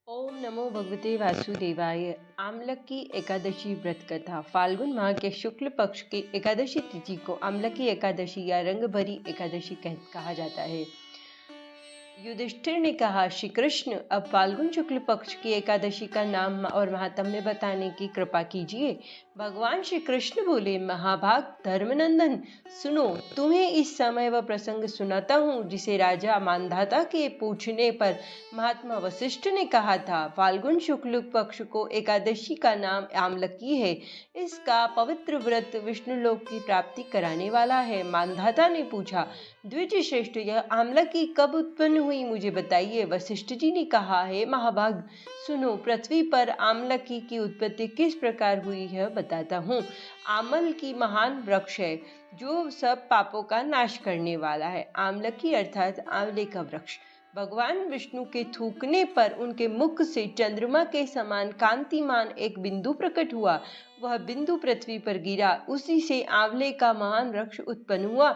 ओम नमो भगवते वासुदेवाय। आमलकी एकादशी व्रत कथा। फाल्गुन माह के शुक्ल पक्ष की एकादशी तिथि को आमलकी एकादशी या रंग भरी एकादशी कहा जाता है। युधिष्ठिर ने कहा, श्री कृष्ण, अब फाल्गुन शुक्ल पक्ष की एकादशी का नाम और महात्म्य बताने की कृपा कीजिए। भगवान श्री कृष्ण बोले, महाभाग धर्मनंदन, सुनो, तुम्हें इस समय वह प्रसंग सुनाता हूँ जिसे राजा मानधाता के पूछने पर महात्मा वशिष्ठ ने कहा था। फाल्गुन शुक्ल पक्ष को एकादशी का नाम आमलकी है। इसका पवित्र व्रत विष्णु लोक की प्राप्ति कराने वाला है। मानधाता ने पूछा, द्विज श्रेष्ठ, यह आमलकी कब उत्पन्न हुई, मुझे बताइए। वशिष्ठ जी ने कहा, है महाभाग, सुनो, पृथ्वी पर आमलकी की उत्पत्ति किस प्रकार हुई है बताता हूँ। आमल की महान वृक्ष है जो सब पापों का नाश करने वाला है। आमलकी अर्थात आंवले का वृक्ष। भगवान विष्णु के थूकने पर उनके मुख से चंद्रमा के समान कांतिमान एक बिंदु प्रकट हुआ। वह बिंदु पृथ्वी पर गिरा। उसी से आंवले का महान वृक्ष उत्पन्न हुआ।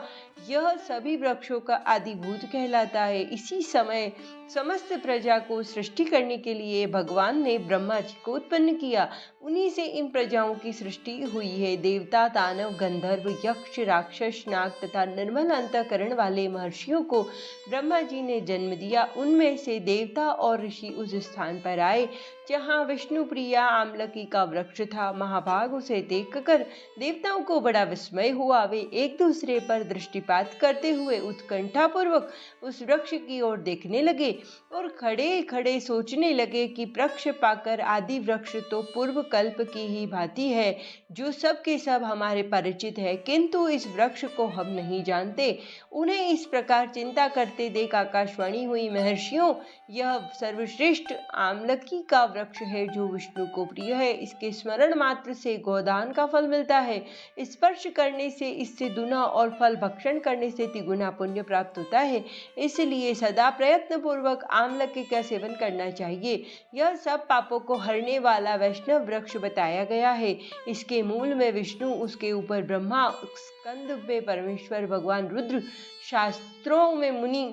यह सभी वृक्षों का आदिभूत कहलाता है। इसी समय समस्त प्रजा को सृष्टि करने के लिए भगवान ने ब्रह्मा जी को उत्पन्न किया। उन्हीं से इन प्रजाओं की सृष्टि हुई है। देवता, दानव, गंधर्व, यक्ष, राक्षस, नाग तथा निर्मल अंतःकरण वाले महर्षियों को ब्रह्मा जी ने जन्म दिया। उनमें से देवता और ऋषि उस स्थान पर आए जहाँ विष्णु प्रिया आमलकी का वृक्ष था। महाभाग, उसे देखकर देवताओं को बड़ा विस्मय हुआ। वे एक दूसरे पर दृष्टिपात करते हुए उत्कंठा पूर्वक उस वृक्ष की ओर देखने लगे और खड़े खड़े सोचने लगे कि वृक्ष पाकर आदि वृक्ष तो पूर्व कल्प की ही भांति है, जो सब के सब हमारे परिचित है, किंतु इस वृक्ष को हम नहीं जानते। उन्हें इस प्रकार चिंता करते देख आकाशवाणी हुई, महर्षियों, यह सर्वश्रेष्ठ आमलकी का वृक्ष है जो विष्णु को प्रिय है। इसके स्मरण मात्र से गोदान का फल मिलता है। स्पर्श करने से इससे दुना और फल भक्षण करने से तिगुना पुण्य प्राप्त होता है। इसलिए सदा प्रयत्न पूर्वक आमलकी का सेवन करना चाहिए। यह सब पापों को हरने वाला वैष्णव वृक्ष बताया गया है। इसके मूल में विष्णु, उसके ऊपर ब्रह्मा, स्कंद में परमेश्वर भगवान रुद्र, शास्त्रों में मुनि,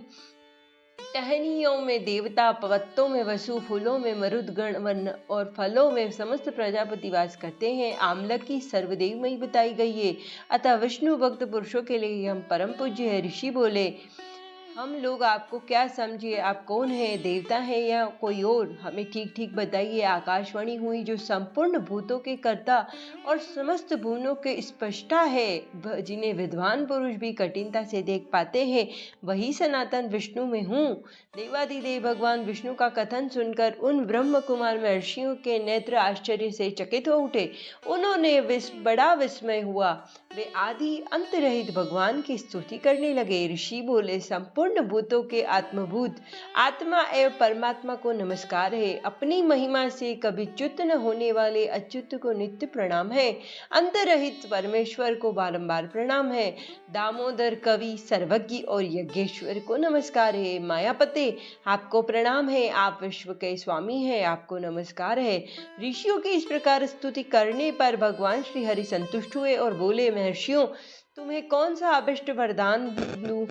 टहनियों में देवता, पत्तों में वसु, फूलों में मरुदगण, वन और फलों में समस्त प्रजापति वास करते हैं। आमलकी सर्वदेवमयी बताई गई है। अतः विष्णु भक्त पुरुषों के लिए हम परम पूज्य है। ऋषि बोले, हम लोग आपको क्या समझिए, आप कौन है, देवता है या कोई और, हमें ठीक ठीक बताइए। आकाशवाणी हुई, जो संपूर्ण भूतों के कर्ता और समस्त भुवनों के स्पष्टा है, जिन्हें विद्वान पुरुष भी कठिनता से देख पाते हैं, वही सनातन विष्णु में हूँ। देवादिदेव भगवान विष्णु का कथन सुनकर उन ब्रह्म कुमार महर्षियों के नेत्र आश्चर्य से चकित हो उठे। उन्होंने बड़ा विस्मय हुआ। वे आदि अंत रहित भगवान की स्तुति करने लगे। ऋषि बोले, संपूर्ण भूतों के आत्मभूत आत्मा एवं परमात्मा को नमस्कार है। अपनी महिमा से कभी च्युत न होने वाले अच्युत को नित्य प्रणाम है। अंतरहित परमेश्वर को बारंबार प्रणाम है। दामोदर, कवि, सर्वज्ञ और यज्ञेश्वर को नमस्कार है। मायापते, आपको प्रणाम है। आप विश्व के स्वामी हैं, आपको नमस्कार है। ऋषियों की इस प्रकार स्तुति करने पर भगवान श्री हरि संतुष्ट हुए और बोले, महर्षियों, तुम्हें कौन सा अभिष्ट वरदान दूं?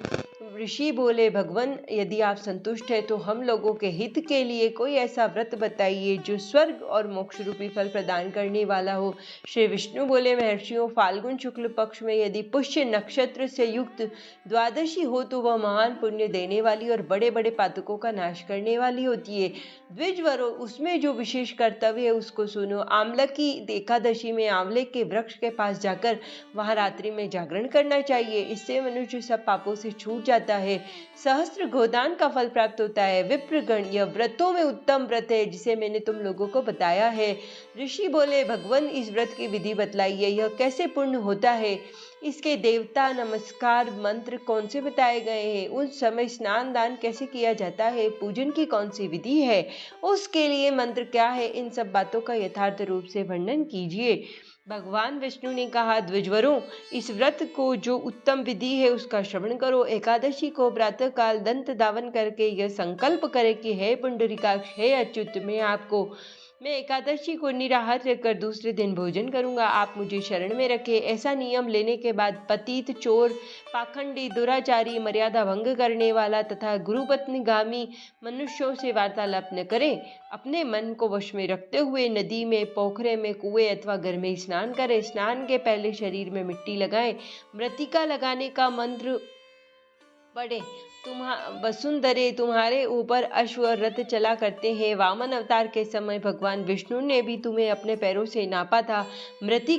ऋषि बोले, भगवान, यदि आप संतुष्ट हैं तो हम लोगों के हित के लिए कोई ऐसा व्रत बताइए जो स्वर्ग और मोक्ष रूपी फल प्रदान करने वाला हो। श्री विष्णु बोले, महर्षियों, फाल्गुन शुक्ल पक्ष में यदि पुष्य नक्षत्र से युक्त द्वादशी हो तो वह महान पुण्य देने वाली और बड़े बड़े पातकों का नाश करने वाली होती है। द्विजवरों, उसमें जो विशेष कर्तव्य है उसको सुनो। आमलकी एकादशी में आंवले के वृक्ष के पास जाकर वहां रात्रि में जागरण करना चाहिए। इससे मनुष्य सब पापों से छूट जाता है। सहस्त्र गोदान का फल प्राप्त होता है। विप्रगण, यह व्रतों में उत्तम व्रत है जिसे मैंने तुम लोगों को बताया है। ऋषि बोले, भगवान, इस व्रत की विधि बतलाइए, यह कैसे पूर्ण होता है? इसके देवता, नमस्कार, मंत्र कौन से बताए गए हैं? उस समय स्नान दान कैसे किया जाता है? पूजन की कौन सी विधि है? उसके लिए मंत्र क्या है? इन सब बातों का यथार्थ रूप से वर्णन कीजिए। भगवान विष्णु ने कहा, द्विजवरों, इस व्रत को जो उत्तम विधि है उसका श्रवण करो। एकादशी को प्रातः काल दंत धावन करके यह संकल्प करे कि हे पुंडरीकाक्ष, हे अच्युत, मैं आपको मैं एकादशी को निराहार रहकर दूसरे दिन भोजन करूंगा। आप मुझे शरण में रखें। ऐसा नियम लेने के बाद पतित, चोर, पाखंडी, दुराचारी, मर्यादा भंग करने वाला तथा गुरुपत्नीगामी मनुष्यों से वार्तालाप न करें। अपने मन को वश में रखते हुए नदी में, पोखरे में, कुएं अथवा घर में स्नान करें। स्नान के पहले शरीर में मिट्टी लगाएं। मृतिका लगाने का मंत्र पढ़े। वसुंधरे, तुम्हारे ऊपर अश्व और रथ चला करते हैं। वामन अवतार के समय भगवान विष्णु ने भी तुम्हें अपने पैरों से नापा था। मृति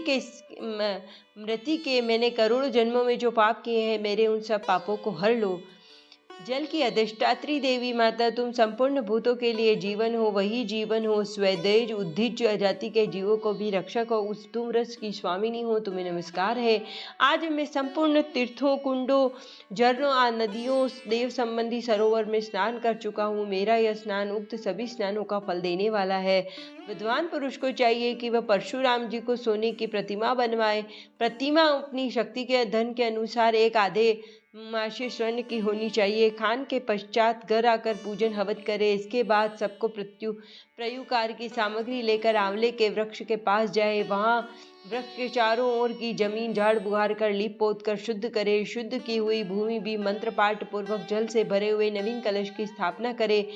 के मैंने करोड़ों जन्मों में जो पाप किए हैं, मेरे उन सब पापों को हर लो। जल की अधिष्ठात्री देवी माता, तुम संपूर्ण भूतों के लिए जीवन हो, वही जीवन हो। स्वदेज उद्भिज जाति के जीवों को भी रक्षक हो, उस तुम रस की स्वामिनी हो, तुम्हें नमस्कार है। आज मैं संपूर्ण तीर्थों, कुंडों, झरनों, नदियों, देव संबंधी सरोवर में स्नान कर चुका हूँ। मेरा यह स्नान उक्त सभी स्नानों का फल देने वाला है। विद्वान पुरुष को चाहिए कि वह परशुराम जी को सोने की प्रतिमा बनवाए। प्रतिमा अपनी शक्ति के धन के अनुसार एक आधे माशी स्वर्ण की होनी चाहिए। खान के पश्चात घर आकर पूजन हवन करे। इसके बाद सबको प्रयुकार की सामग्री लेकर आंवले के वृक्ष के पास जाए। वहां वृक्ष के चारों ओर की जमीन झाड़ बुहार कर लीप पोत कर शुद्ध करे। शुद्ध की हुई भूमि भी मंत्र पाठ पूर्वक जल से भरे हुए नवीन कलश की स्थापना करे।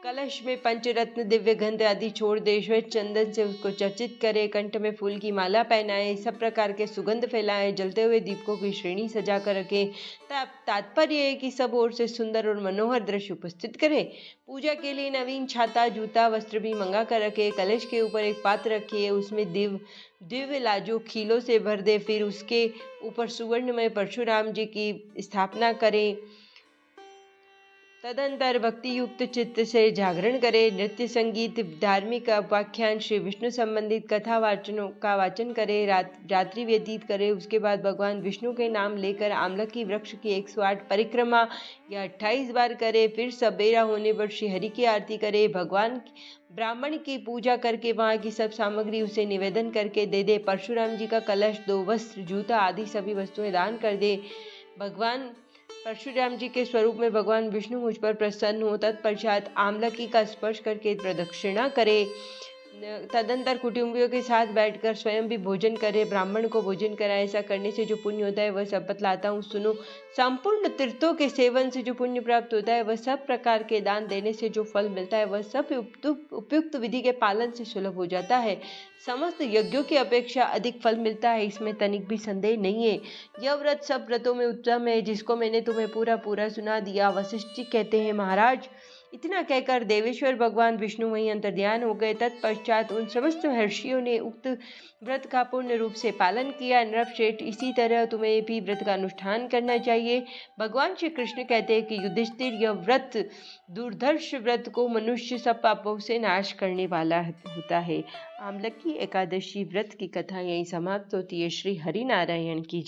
कलश में पंचरत्न, दिव्य गंध आदि छोड़ दे। श्वेत चंदन से उसको चर्चित करे। कंठ में फूल की माला पहनाए। सब प्रकार के सुगंध फैलाए। जलते हुए दीपकों की श्रेणी सजा कर रखे। तात्पर्य है कि सब ओर से सुंदर और मनोहर दृश्य उपस्थित करे। पूजा के लिए नवीन छाता, जूता, वस्त्र भी मंगा कर रखे। कलश के ऊपर एक पात्र रखिए, उसमें दिव्य लाजो खीलों से भर दे। फिर उसके ऊपर सुवर्णमय परशुराम जी की स्थापना करें। तदंतर भक्ति युक्त चित्त से जागरण करे। नृत्य, संगीत, धार्मिक उपाख्यान, श्री विष्णु संबंधित कथा वाचनों का वाचन करे। रात्रि व्यतीत करे। उसके बाद भगवान विष्णु के नाम लेकर आमलकी वृक्ष की 108 परिक्रमा या 28 बार करे। फिर सबेरा होने पर श्री हरि की आरती करे। भगवान ब्राह्मण की पूजा करके वहाँ की सब सामग्री उसे निवेदन करके दे दे। परशुराम जी का कलश, 2 वस्त्र, जूता आदि सभी वस्तुएं दान कर दे। भगवान परशुराम जी के स्वरूप में भगवान विष्णु मुझ पर प्रसन्न हो। तत्पश्चात आमलकी का स्पर्श करके प्रदक्षिणा करे। तदंतर कुटुंबियों के साथ बैठकर स्वयं भी भोजन करे। ब्राह्मण को भोजन कराए। ऐसा करने से जो पुण्य होता है वह सब बतलाता हूँ, सुनो। संपूर्ण तीर्थों के सेवन से जो पुण्य प्राप्त होता है, वह सब प्रकार के दान देने से जो फल मिलता है, वह सब उपयुक्त विधि के पालन से सुलभ हो जाता है। समस्त यज्ञों की अपेक्षा अधिक फल मिलता है, इसमें तनिक भी संदेह नहीं है। यह व्रत सब व्रतों में उत्तम है, जिसको मैंने तुम्हें पूरा सुना दिया। वशिष्ठ जी कहते हैं, महाराज, इतना कहकर देवेश्वर भगवान विष्णु वहीं अंतर्ध्यान हो गए। तत्पश्चात उन समस्त महर्षियों ने उक्त व्रत का पूर्ण रूप से पालन किया। नृपश्रेष्ठ, इसी तरह तुम्हें भी व्रत का अनुष्ठान करना चाहिए। भगवान श्री कृष्ण कहते हैं कि युधिष्ठिर, यह व्रत दुर्धर्ष व्रत को मनुष्य सब पापों से नाश करने वाला होता है। आमलकी एकादशी व्रत की कथा यहीं समाप्त होती है। श्री हरि नारायण की